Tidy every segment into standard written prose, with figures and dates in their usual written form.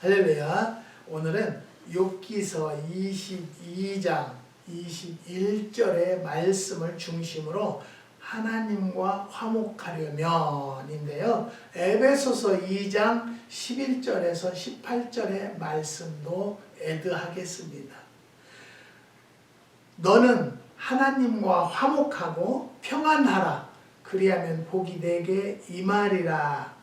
할렐루야. 오늘은 욥기서 22장 21절의 말씀을 중심으로 하나님과 화목하려면인데요. 에베소서 2장 11절에서 18절의 말씀도 애드하겠습니다. 너는 하나님과 화목하고 평안하라. 그리하면 복이 내게 임하리라는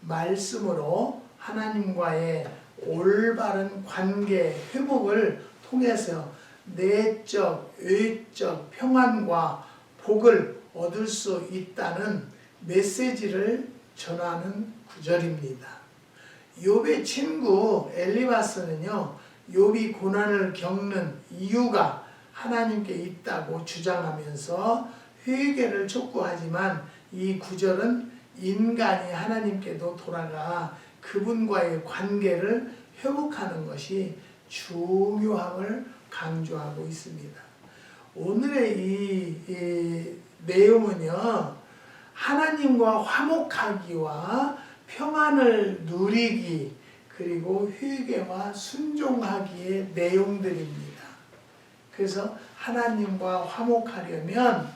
말씀으로 하나님과의 올바른 관계 회복을 통해서 내적, 외적 평안과 복을 얻을 수 있다는 메시지를 전하는 구절입니다. 욥의 친구 엘리바스는요, 욥이 고난을 겪는 이유가 하나님께 있다고 주장하면서 회개를 촉구하지만 이 구절은 인간이 하나님께도 돌아가 그분과의 관계를 회복하는 것이 중요함을 강조하고 있습니다. 오늘의 이 내용은요, 하나님과 화목하기와 평안을 누리기, 그리고 회개와 순종하기의 내용들입니다. 그래서 하나님과 화목하려면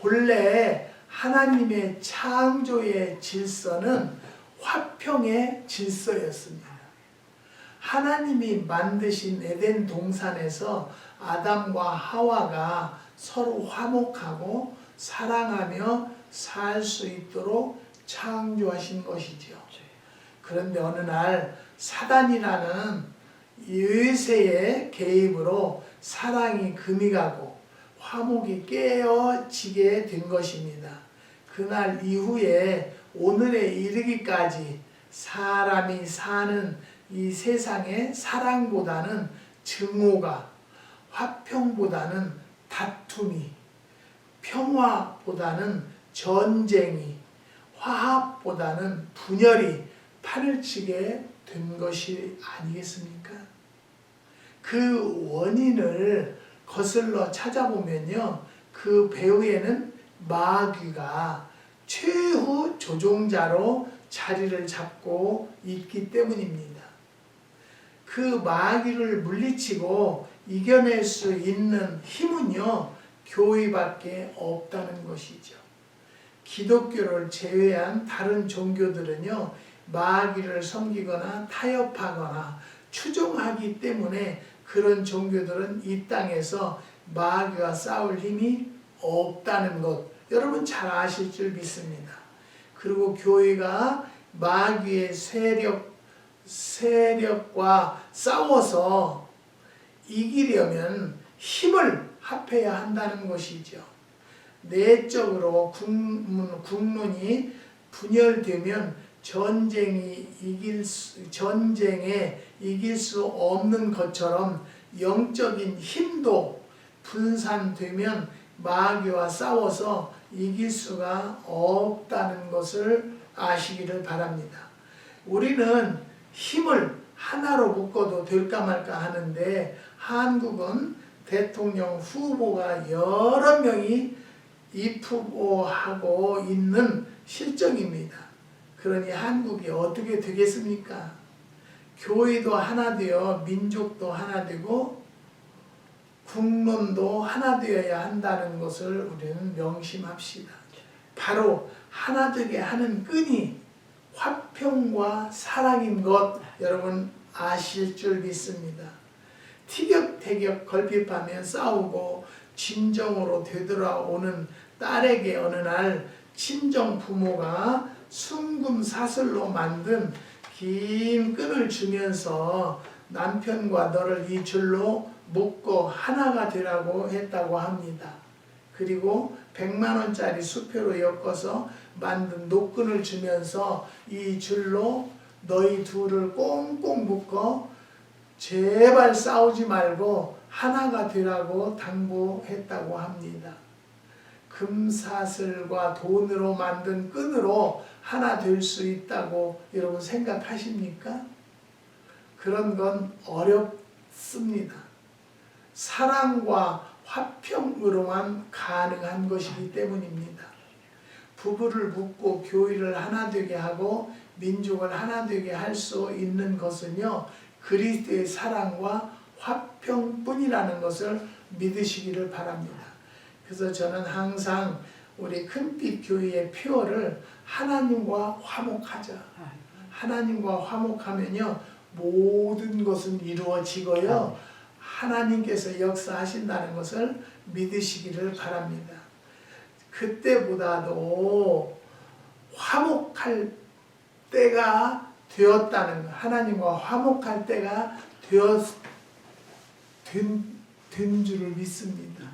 본래 하나님의 창조의 질서는 화평의 질서였습니다. 하나님이 만드신 에덴 동산에서 아담과 하와가 서로 화목하고 사랑하며 살 수 있도록 창조하신 것이죠. 그런데 어느 날 사단이라는 외세의 개입으로 사랑이 금이 가고 화목이 깨어지게 된 것입니다. 그날 이후에 오늘에 이르기까지 사람이 사는 이 세상에 사랑보다는 증오가, 화평보다는 다툼이, 평화보다는 전쟁이, 화합보다는 분열이 판을 치게 된 것이 아니겠습니까? 그 원인을 거슬러 찾아보면요, 그 배후에는 마귀가 최후 조종자로 자리를 잡고 있기 때문입니다. 그 마귀를 물리치고 이겨낼 수 있는 힘은요, 교회밖에 없다는 것이죠. 기독교를 제외한 다른 종교들은요, 마귀를 섬기거나 타협하거나 추종하기 때문에 그런 종교들은 이 땅에서 마귀와 싸울 힘이 없다는 것, 여러분 잘 아실 줄 믿습니다. 그리고 교회가 마귀의 세력과 싸워서 이기려면 힘을 합해야 한다는 것이죠. 내적으로 국론이 분열되면 전쟁에 이길 수 없는 것처럼 영적인 힘도 분산되면 마귀와 싸워서 이길 수가 없다는 것을 아시기를 바랍니다. 우리는 힘을 하나로 묶어도 될까 말까 하는데 한국은 대통령 후보가 여러 명이 입후보하고 있는 실정입니다. 그러니 한국이 어떻게 되겠습니까? 교회도 하나 되어 민족도 하나 되고 국론도 하나 되어야 한다는 것을 우리는 명심합시다. 바로 하나 되게 하는 끈이 화평과 사랑인 것 여러분 아실 줄 믿습니다. 티격태격 걸핏하며 싸우고 진정으로 되돌아오는 딸에게 어느 날 친정 부모가 순금사슬로 만든 긴 끈을 주면서 남편과 너를 이 줄로 묶고 하나가 되라고 했다고 합니다. 그리고 100만원짜리 수표로 엮어서 만든 노끈을 주면서 이 줄로 너희 둘을 꽁꽁 묶어 제발 싸우지 말고 하나가 되라고 당부했다고 합니다. 금사슬과 돈으로 만든 끈으로 하나 될 수 있다고 여러분 생각하십니까? 그런 건 어렵습니다. 사랑과 화평으로만 가능한 것이기 때문입니다. 부부를 묶고 교회를 하나 되게 하고 민족을 하나 되게 할 수 있는 것은요, 그리스도의 사랑과 화평뿐이라는 것을 믿으시기를 바랍니다. 그래서 저는 항상 우리 큰빛 교회의 표어를 하나님과 화목하자. 하나님과 화목하면요, 모든 것은 이루어지고요, 하나님께서 역사하신다는 것을 믿으시기를 바랍니다. 그때보다도 화목할 때가 되었다는 것, 하나님과 화목할 때가 된 줄을 믿습니다.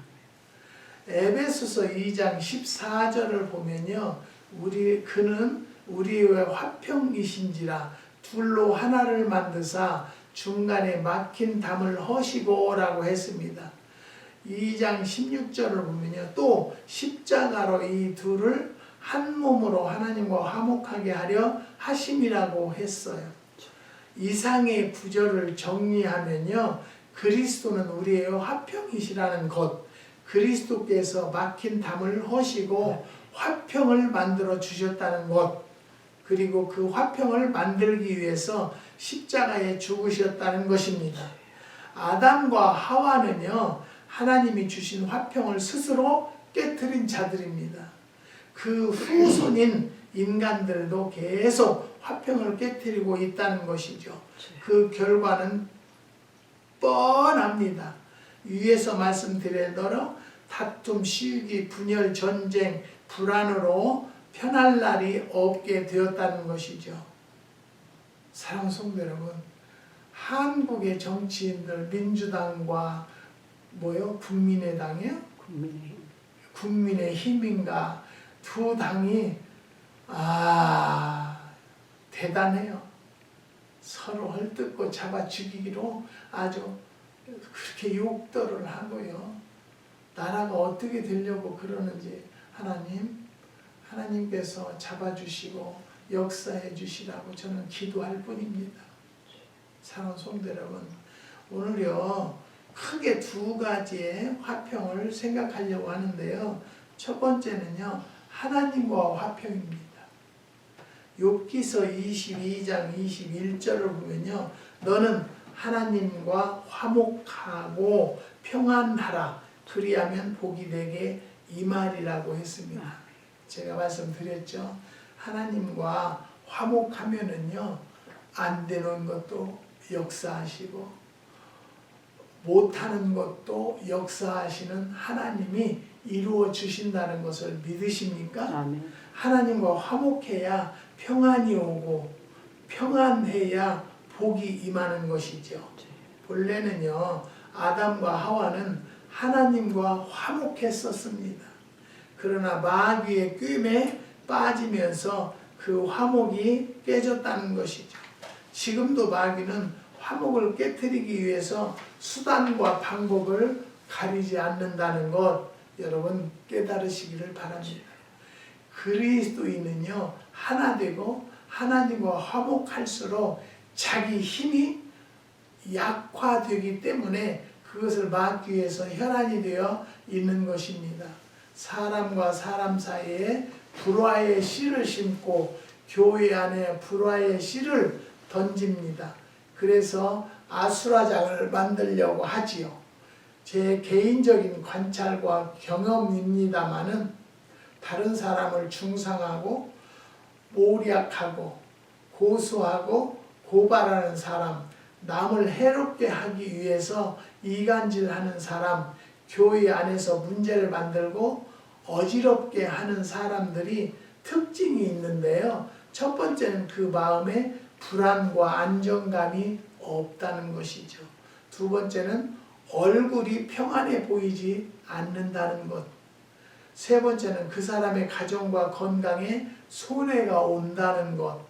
에베소서 2장 14절을 보면요, 그는 우리의 화평이신지라 둘로 하나를 만드사 중간에 막힌 담을 허시고 라고 했습니다. 2장 16절을 보면요, 또 십자가로 이 둘을 한 몸으로 하나님과 화목하게 하려 하심이라고 했어요. 이상의 구절을 정리하면요, 그리스도는 우리의 화평이시라는 것, 그리스도께서 막힌 담을 허시고 화평을 만들어 주셨다는 것, 그리고 그 화평을 만들기 위해서 십자가에 죽으셨다는 것입니다. 아담과 하와는요, 하나님이 주신 화평을 스스로 깨트린 자들입니다. 그 후손인 인간들도 계속 화평을 깨트리고 있다는 것이죠. 그 결과는 뻔합니다. 위에서 말씀드린 다툼, 시기, 분열, 전쟁, 불안으로 편할 날이 없게 되었다는 것이죠. 사랑하는 성도 여러분, 한국의 정치인들, 민주당과 국민의당이요? 국민의힘인가, 두 당이 대단해요. 서로 헐뜯고 잡아 죽이기로 아주 그렇게 욕도를 하고요. 나라가 어떻게 되려고 그러는지 하나님께서 잡아주시고 역사해 주시라고 저는 기도할 뿐입니다. 사랑하는 성도 여러분, 오늘요 크게 두 가지의 화평을 생각하려고 하는데요. 첫 번째는요, 하나님과 화평입니다. 욥기서 22장 21절을 보면요, 너는 하나님과 화목하고 평안하라, 그리하면 복이 내게 임하리라고 했습니다. 제가 말씀드렸죠. 하나님과 화목하면은요, 안 되는 것도 역사하시고 못하는 것도 역사하시는 하나님이 이루어 주신다는 것을 믿으십니까? 아멘. 하나님과 화목해야 평안이 오고 평안해야 복이 임하는 것이죠. 본래는요, 아담과 하와는 하나님과 화목했었습니다. 그러나 마귀의 꾀에 빠지면서 그 화목이 깨졌다는 것이죠. 지금도 마귀는 화목을 깨트리기 위해서 수단과 방법을 가리지 않는다는 것, 여러분 깨달으시기를 바랍니다. 그리스도인은요, 하나 되고 하나님과 화목할수록 자기 힘이 약화되기 때문에 그것을 막기 위해서 혈안이 되어 있는 것입니다. 사람과 사람 사이에 불화의 씨를 심고 교회 안에 불화의 씨를 던집니다. 그래서 아수라장을 만들려고 하지요. 제 개인적인 관찰과 경험입니다마는 다른 사람을 중상하고 모략하고 고소하고 고발하는 사람, 남을 해롭게 하기 위해서 이간질하는 사람, 교회 안에서 문제를 만들고 어지럽게 하는 사람들이 특징이 있는데요. 첫 번째는 그 마음에 불안과 안정감이 없다는 것이죠. 두 번째는 얼굴이 평안해 보이지 않는다는 것. 세 번째는 그 사람의 가정과 건강에 손해가 온다는 것.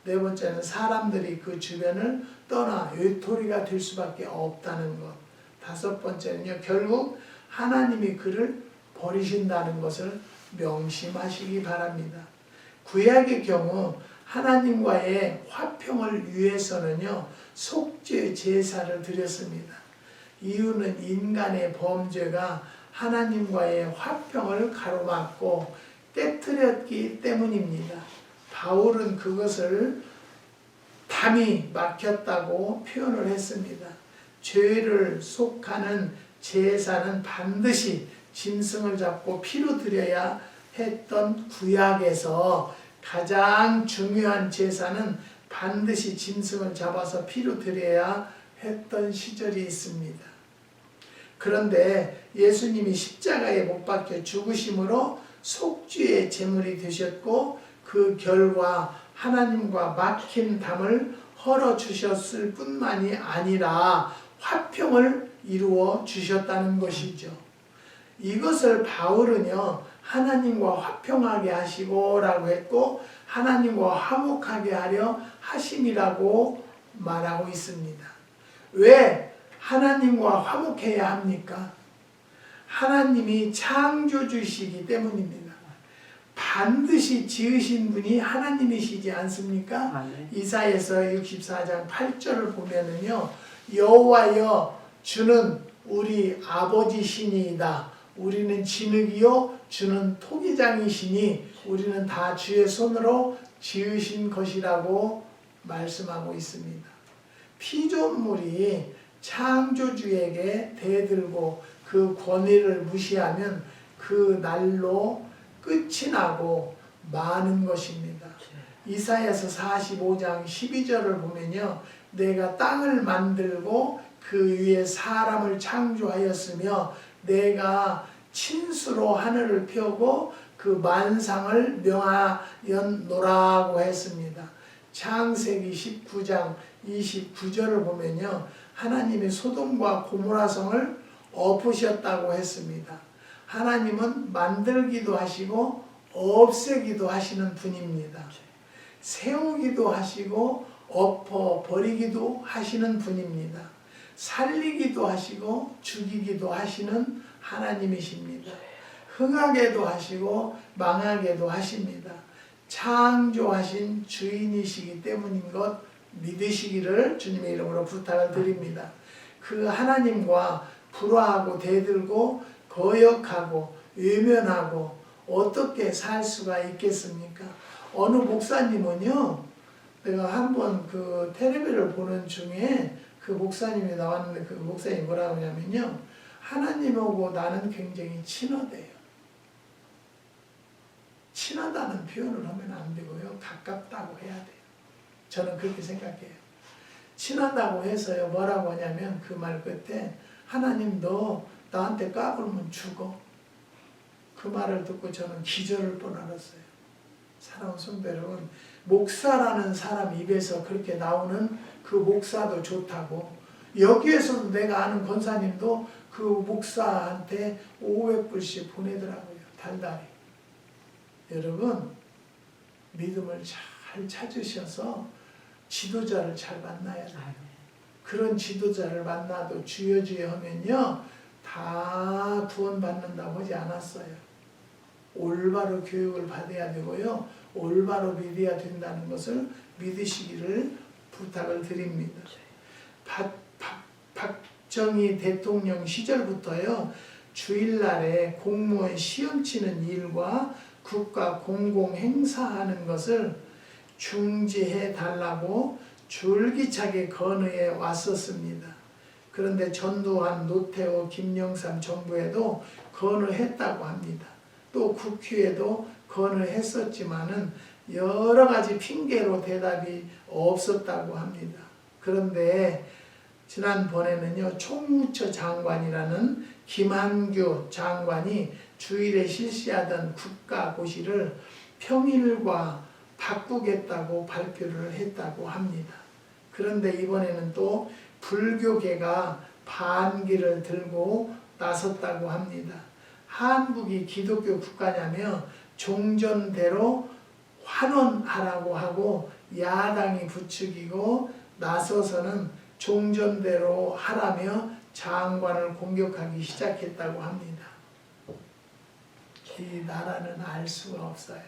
네 번째는 사람들이 그 주변을 떠나 외톨이가 될 수밖에 없다는 것. 다섯 번째는요, 결국 하나님이 그를 버리신다는 것을 명심하시기 바랍니다. 구약의 경우 하나님과의 화평을 위해서는요, 속죄 제사를 드렸습니다. 이유는 인간의 범죄가 하나님과의 화평을 가로막고 깨트렸기 때문입니다. 바울은 그것을 담이 막혔다고 표현을 했습니다. 죄를 속하는 제사는 반드시 짐승을 잡고 피로 드려야 했던 구약에서 가장 중요한 제사는 반드시 짐승을 잡아서 피로 드려야 했던 시절이 있습니다. 그런데 예수님이 십자가에 못 박혀 죽으심으로 속죄의 제물이 되셨고 그 결과 하나님과 막힌 담을 헐어주셨을 뿐만이 아니라 화평을 이루어 주셨다는 것이죠. 이것을 바울은요, 하나님과 화평하게 하시고 라고 했고 하나님과 화목하게 하려 하심이라고 말하고 있습니다. 왜 하나님과 화목해야 합니까? 하나님이 창조주시기 때문입니다. 반드시 지으신 분이 하나님이시지 않습니까? 네. 이사야서 64장 8절을 보면은요, 여호와여 주는 우리 아버지시니이다. 우리는 진흙이요 주는 토기장이시니 우리는 다 주의 손으로 지으신 것이라고 말씀하고 있습니다. 피조물이 창조주에게 대들고 그 권위를 무시하면 그 날로 끝이 나고 마는 것입니다. 이사야서 45장 12절을 보면요, 내가 땅을 만들고 그 위에 사람을 창조하였으며 내가 친수로 하늘을 펴고 그 만상을 명하였노라고 했습니다. 창세기 19장 29절을 보면요, 하나님이 소돔과 고모라 성을 엎으셨다고 했습니다. 하나님은 만들기도 하시고 없애기도 하시는 분입니다. 세우기도 하시고 엎어 버리기도 하시는 분입니다. 살리기도 하시고 죽이기도 하시는 하나님이십니다. 흥하게도 하시고 망하게도 하십니다. 창조하신 주인이시기 때문인 것 믿으시기를 주님의 이름으로 부탁을 드립니다. 그 하나님과 불화하고 대들고 거역하고 외면하고 어떻게 살 수가 있겠습니까? 어느 목사님은요, 내가 한번 그 텔레비를 보는 중에 그 목사님이 나왔는데 그 목사님이 뭐라고 하냐면요, 하나님하고 나는 굉장히 친하대요. 친하다는 표현을 하면 안 되고요, 가깝다고 해야 돼요. 저는 그렇게 생각해요. 친하다고 해서요, 뭐라고 하냐면 그 말 끝에 하나님 너 나한테 까불면 죽어. 그 말을 듣고 저는 기절을 뻔알았어요. 사랑하는 성도 여러분, 목사라는 사람 입에서 그렇게 나오는 그 목사도 좋다고, 여기에서도 내가 아는 권사님도 그 목사한테 500불씩 보내더라고요, 달달이. 여러분, 믿음을 잘 찾으셔서 지도자를 잘 만나야 돼요. 그런 지도자를 만나도 주여 주여 하면요, 다 구원받는다고 하지 않았어요. 올바로 교육을 받아야 되고요, 올바로 믿어야 된다는 것을 믿으시기를 부탁을 드립니다. 박정희 대통령 시절부터요, 주일날에 공무원 시험 치는 일과 국가 공공 행사하는 것을 중지해 달라고 줄기차게 건의해 왔었습니다. 그런데 전두환, 노태우, 김영삼 정부에도 건의했다고 합니다. 또 국회에도 건의했었지만은 여러 가지 핑계로 대답이 없었다고 합니다. 그런데 지난번에는요, 총무처 장관이라는 김한규 장관이 주일에 실시하던 국가고시를 평일과 바꾸겠다고 발표를 했다고 합니다. 그런데 이번에는 또 불교계가 반기를 들고 나섰다고 합니다. 한국이 기독교 국가냐며 종전대로 환원하라고 하고 야당이 부추기고 나서서는 종전대로 하라며 장관을 공격하기 시작했다고 합니다. 이 나라는 알 수가 없어요.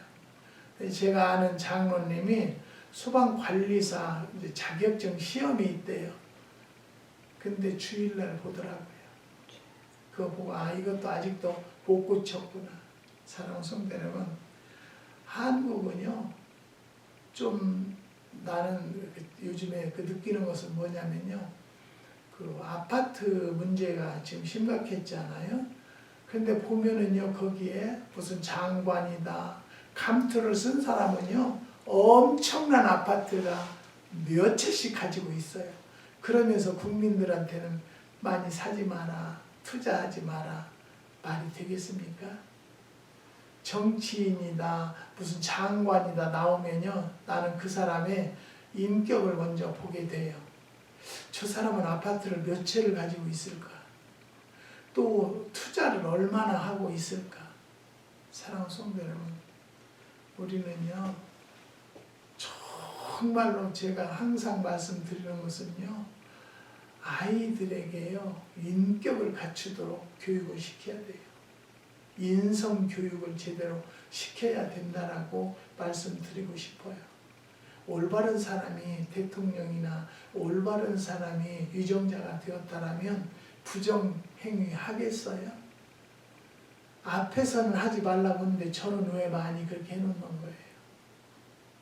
제가 아는 장로님이 소방관리사 자격증 시험이 있대요. 근데 주일날 보더라고요. 그거 보고 이것도 아직도 못 고쳤구나. 사랑하는 성도 여러분, 한국은요 좀 나는 요즘에 그 느끼는 것은 뭐냐면요. 그 아파트 문제가 지금 심각했잖아요. 근데 보면은요, 거기에 무슨 장관이다, 감투를 쓴 사람은요, 엄청난 아파트가 몇 채씩 가지고 있어요. 그러면서 국민들한테는 많이 사지 마라, 투자하지 마라, 말이 되겠습니까? 정치인이다, 무슨 장관이다 나오면요, 나는 그 사람의 인격을 먼저 보게 돼요. 저 사람은 아파트를 몇 채를 가지고 있을까? 또 투자를 얼마나 하고 있을까? 사랑하는 성도 여러분, 우리는요, 정말로 제가 항상 말씀드리는 것은요, 아이들에게요, 인격을 갖추도록 교육을 시켜야 돼요. 인성 교육을 제대로 시켜야 된다라고 말씀드리고 싶어요. 올바른 사람이 대통령이나 올바른 사람이 유정자가 되었다라면 부정행위 하겠어요? 앞에서는 하지 말라고 하는데 저는 왜 많이 그렇게 해놓는 거예요?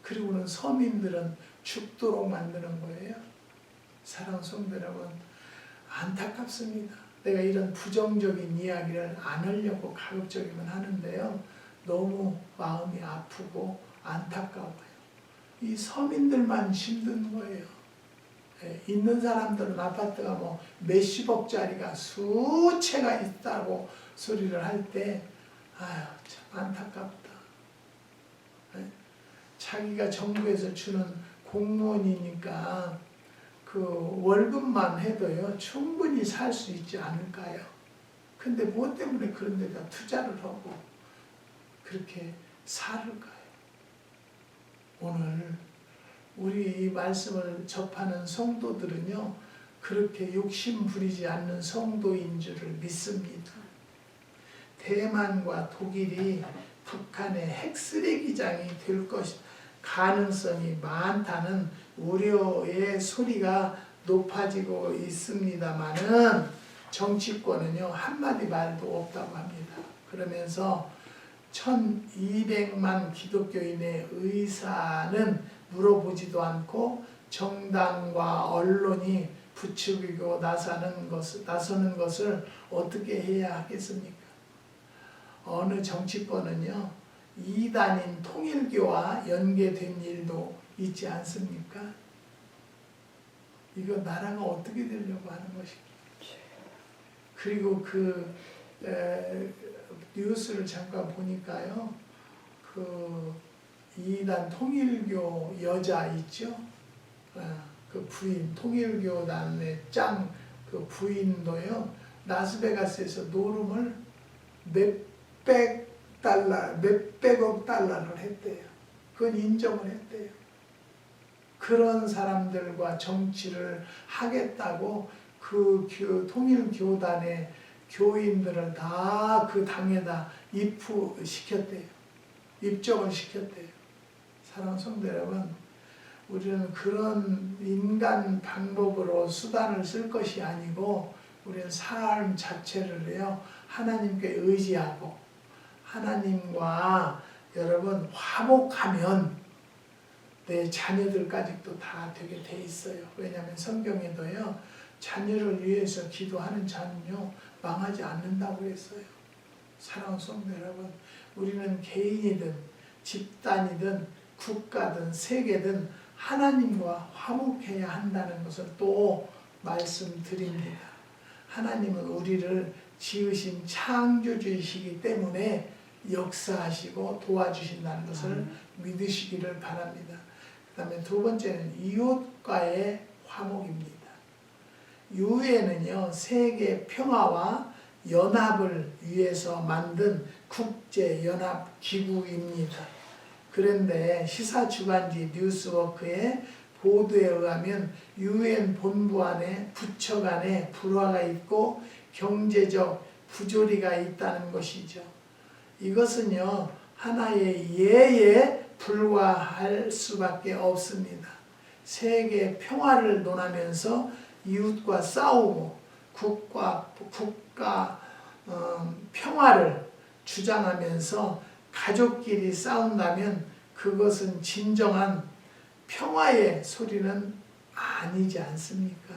그리고는 서민들은 죽도록 만드는 거예요. 사랑하는 성도 여러분, 안타깝습니다. 내가 이런 부정적인 이야기를 안 하려고 가급적이면 하는데요. 너무 마음이 아프고 안타까워요. 이 서민들만 힘든 거예요. 있는 사람들은 아파트가 뭐 몇십억짜리가 수채가 있다고 소리를 할 때, 아유, 참 안타깝다. 자기가 정부에서 주는 공무원이니까 그 월급만 해도요, 충분히 살 수 있지 않을까요? 근데 무엇 때문에 그런 데다 투자를 하고 그렇게 살을까요? 오늘 우리 이 말씀을 접하는 성도들은요, 그렇게 욕심 부리지 않는 성도인 줄을 믿습니다. 대만과 독일이 북한의 핵쓰레기장이 될 가능성이 많다는 우려의 소리가 높아지고 있습니다마는 정치권은요, 한마디 말도 없다고 합니다. 그러면서 1200만 기독교인의 의사는 물어보지도 않고 정당과 언론이 부추기고 나서는 것을 어떻게 해야 하겠습니까? 어느 정치권은요, 이단인 통일교와 연계된 일도 있지 않습니까? 이거 나라가 어떻게 되려고 하는 것입니까? 그리고 그 뉴스를 잠깐 보니까요, 그 이단 통일교 여자 있죠? 그 부인, 통일교단의 짱 그 부인도요, 라스베가스에서 노름을 몇백억 달러를 했대요. 그건 인정을 했대요. 그런 사람들과 정치를 하겠다고 그 통일교단의 교인들을 다 그 당에다 입후시켰대요. 입적을 시켰대요. 사랑하는 성도 여러분, 우리는 그런 인간 방법으로 수단을 쓸 것이 아니고 우리는 삶 자체를요, 하나님께 의지하고 하나님과 여러분 화목하면 내 자녀들까지도 다 되게 돼 있어요. 왜냐하면 성경에도요, 자녀를 위해서 기도하는 자는요, 망하지 않는다고 했어요. 사랑하는 성도 여러분, 우리는 개인이든 집단이든 국가든 세계든 하나님과 화목해야 한다는 것을 또 말씀드립니다. 하나님은 우리를 지으신 창조주이시기 때문에 역사하시고 도와주신다는 것을 믿으시기를 바랍니다. 그 다음에 두 번째는 이웃과의 화목입니다. 유엔은요, 세계 평화와 연합을 위해서 만든 국제연합기구입니다. 그런데 시사주간지 뉴스워크의 보도에 의하면 유엔 본부 안에 부처 간에 불화가 있고 경제적 부조리가 있다는 것이죠. 이것은요, 하나의 예에 불과할 수밖에 없습니다. 세계 평화를 논하면서 이웃과 싸우고 국가 평화를 주장하면서 가족끼리 싸운다면 그것은 진정한 평화의 소리는 아니지 않습니까?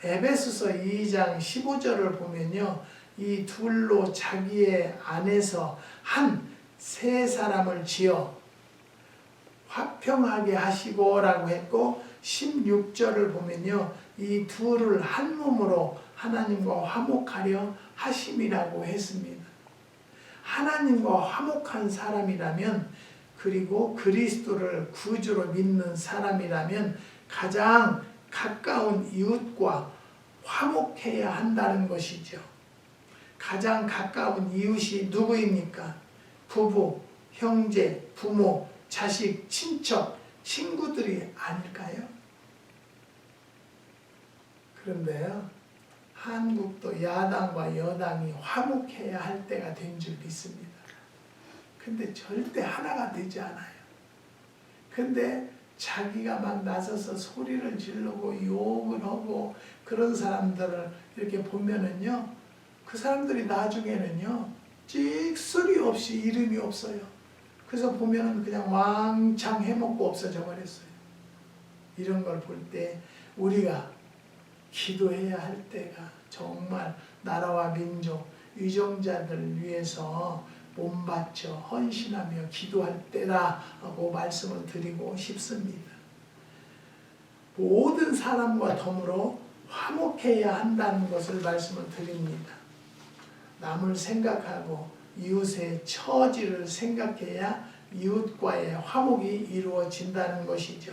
에베소서 2장 15절을 보면요, 이 둘로 자기의 안에서 한 세 사람을 지어 화평하게 하시고 라고 했고, 16절을 보면요, 이 둘을 한 몸으로 하나님과 화목하려 하심이라고 했습니다. 하나님과 화목한 사람이라면, 그리고 그리스도를 구주로 믿는 사람이라면 가장 가까운 이웃과 화목해야 한다는 것이죠. 가장 가까운 이웃이 누구입니까? 부부, 형제, 부모, 자식, 친척, 친구들이 아닐까요? 그런데요, 한국도 야당과 여당이 화목해야 할 때가 된 줄 믿습니다. 근데 절대 하나가 되지 않아요. 근데 자기가 막 나서서 소리를 지르고 욕을 하고 그런 사람들을 이렇게 보면은요, 그 사람들이 나중에는요, 찍소리 없이 이름이 없어요. 그래서 보면은 그냥 왕창 해먹고 없어져 버렸어요. 이런 걸 볼 때 우리가 기도해야 할 때가 정말 나라와 민족, 유정자들을 위해서 몸바쳐 헌신하며 기도할 때라고 말씀을 드리고 싶습니다. 모든 사람과 더불어 화목해야 한다는 것을 말씀을 드립니다. 남을 생각하고 이웃의 처지를 생각해야 이웃과의 화목이 이루어진다는 것이죠.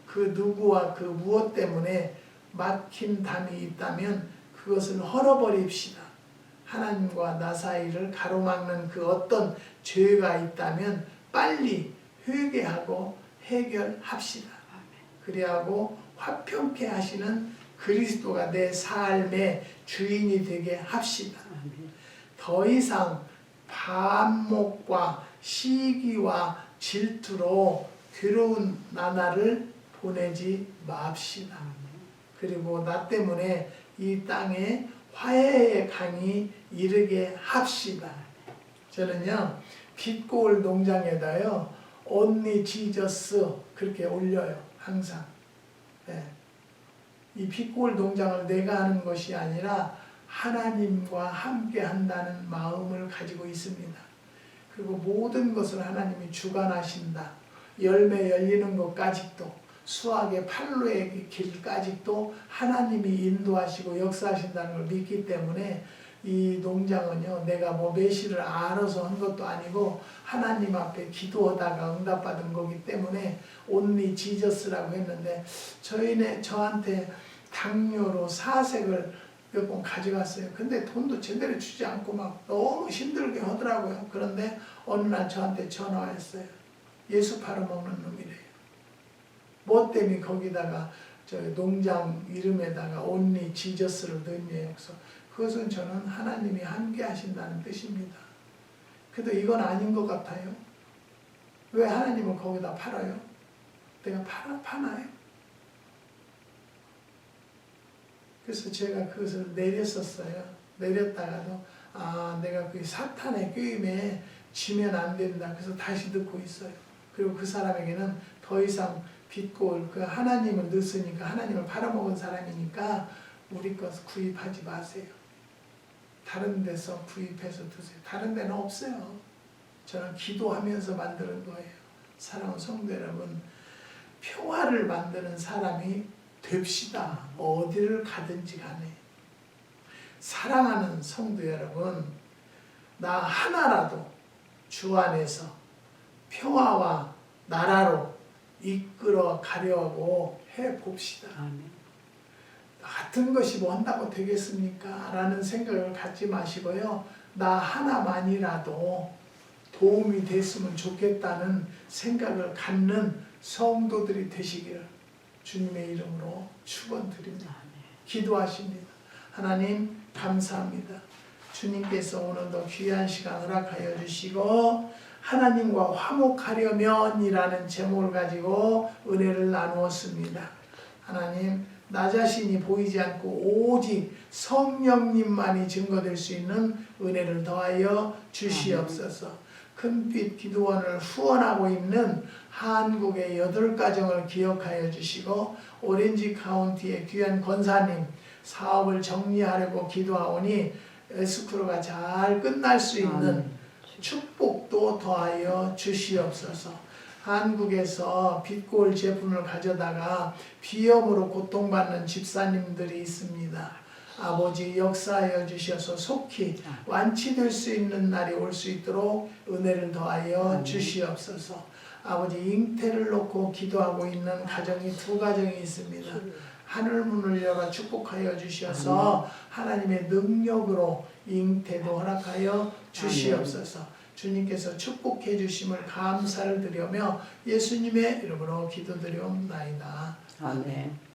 그 누구와 그 무엇 때문에 막힌 담이 있다면 그것을 헐어버립시다. 하나님과 나 사이를 가로막는 그 어떤 죄가 있다면 빨리 회개하고 해결합시다. 그리하고 화평케 하시는 그리스도가 내 삶의 주인이 되게 합시다. 더 이상 반목과 시기와 질투로 괴로운 나날을 보내지 맙시다. 그리고 나 때문에 이 땅에 화해의 강이 이르게 합시다. 저는요, 빛고울 농장에다요, Only Jesus 그렇게 올려요. 항상. 네. 이 빛고울 농장을 내가 하는 것이 아니라 하나님과 함께 한다는 마음을 가지고 있습니다. 그리고 모든 것을 하나님이 주관하신다. 열매 열리는 것까지도, 수확의 판로의 길까지도 하나님이 인도하시고 역사하신다는 걸 믿기 때문에 이 농장은요, 내가 뭐 매실을 알아서 한 것도 아니고 하나님 앞에 기도하다가 응답받은 거기 때문에 Only Jesus라고 했는데, 저한테 당뇨로 사색을 몇 번 가져갔어요. 근데 돈도 제대로 주지 않고 막 너무 힘들게 하더라고요. 그런데 어느 날 저한테 전화했어요. 예수 팔아먹는 놈이래요. 뭐 때문에 거기다가 저 농장 이름에다가 Only Jesus를 넣냐요. 그래서 그것은 저는 하나님이 함께 하신다는 뜻입니다. 그래도 이건 아닌 것 같아요. 왜 하나님을 거기다 팔아요? 내가 파나요? 그래서 제가 그것을 내렸었어요. 내렸다가도 내가 그 사탄의 꾀임에 지면 안 된다. 그래서 다시 듣고 있어요. 그리고 그 사람에게는 더 이상 빛고울 그 하나님을 넣었으니까, 하나님을 팔아먹은 사람이니까 우리 것 구입하지 마세요. 다른 데서 구입해서 드세요. 다른 데는 없어요. 저는 기도하면서 만드는 거예요. 사랑하는 성도 여러분, 평화를 만드는 사람이 됩시다. 어디를 가든지 간에. 사랑하는 성도 여러분, 나 하나라도 주 안에서 평화와 나라로 이끌어 가려고 해봅시다. 나 같은 것이 뭐 한다고 되겠습니까? 라는 생각을 갖지 마시고요. 나 하나만이라도 도움이 됐으면 좋겠다는 생각을 갖는 성도들이 되시기를 주님의 이름으로 축원드립니다. 기도하십니다. 하나님 감사합니다. 주님께서 오늘도 귀한 시간 허락하여 주시고 하나님과 화목하려면이라는 제목을 가지고 은혜를 나누었습니다. 하나님, 나 자신이 보이지 않고 오직 성령님만이 증거될 수 있는 은혜를 더하여 주시옵소서. 큰빛 기도원을 후원하고 있는 한국의 8가정을 기억하여 주시고 오렌지 카운티의 귀한 권사님 사업을 정리하려고 기도하오니 에스크로가 잘 끝날 수 있는 축복도 더하여 주시옵소서. 한국에서 빛골 제품을 가져다가 비염으로 고통받는 집사님들이 있습니다. 아버지 역사하여 주셔서 속히 완치될 수 있는 날이 올 수 있도록 은혜를 더하여 주시옵소서. 아버지 잉태를 놓고 기도하고 있는 가정이 2가정이 있습니다. 하늘 문을 열어 축복하여 주셔서 하나님의 능력으로 잉태도 허락하여 주시옵소서. 주님께서 축복해 주심을 감사를 드리며 예수님의 이름으로 기도드리옵나이다. 아멘.